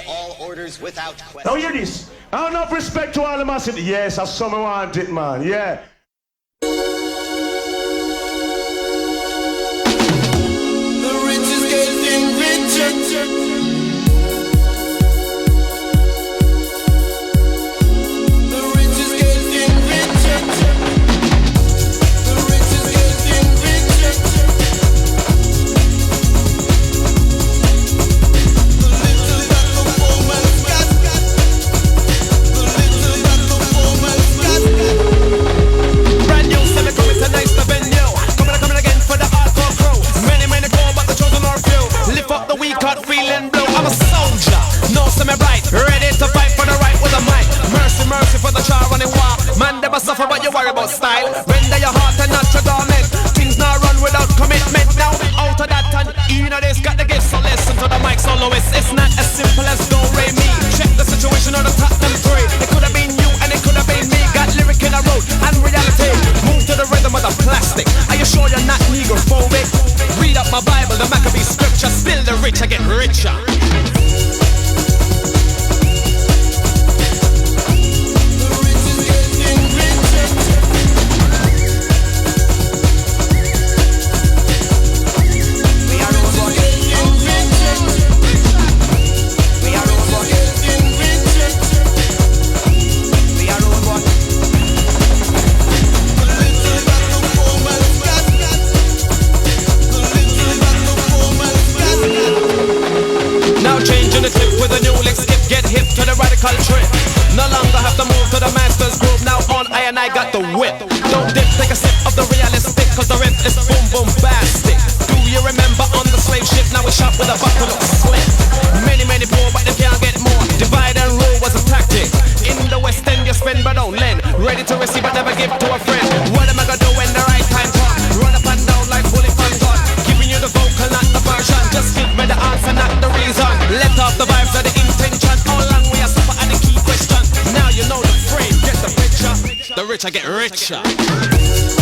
All orders without question. Now hear this. I have enough respect to all the massive. Yes, I some want it, man. Yeah. The rich is getting richer. Suffer but you worry about style. Render your heart and not your garment. Things not run without commitment. Now out of that and in this got the gift. So listen to the mic soloist. It's not as simple as do re mi. Check the situation on the top them three. It could have been you and it could have been me. Got lyric in a road and reality. Move to the rhythm of the plastic. Are you sure you're not negrophobic? Read up my Bible, the Maccabee scripture. Still the rich I get richer. Trip. No longer have to move to the master's groove. Now on I got the whip. Don't dip, take a sip of the realistic, cause the rent is boom boom bastic. Do you remember on the slave ship? Now we shop with a buckle of slip. Many poor but they can't get more. Divide and rule was a tactic. In the West End you spend but don't lend. Ready to receive but never give to a friend. What am I gonna do when the right time comes? Run up and down like bullet from gun. Giving you the vocal not the version. Just give me the answer not the reason. Let off the vibes of the intention. All along we are super and the key question. Now you know the frame, get the picture. The rich I get richer.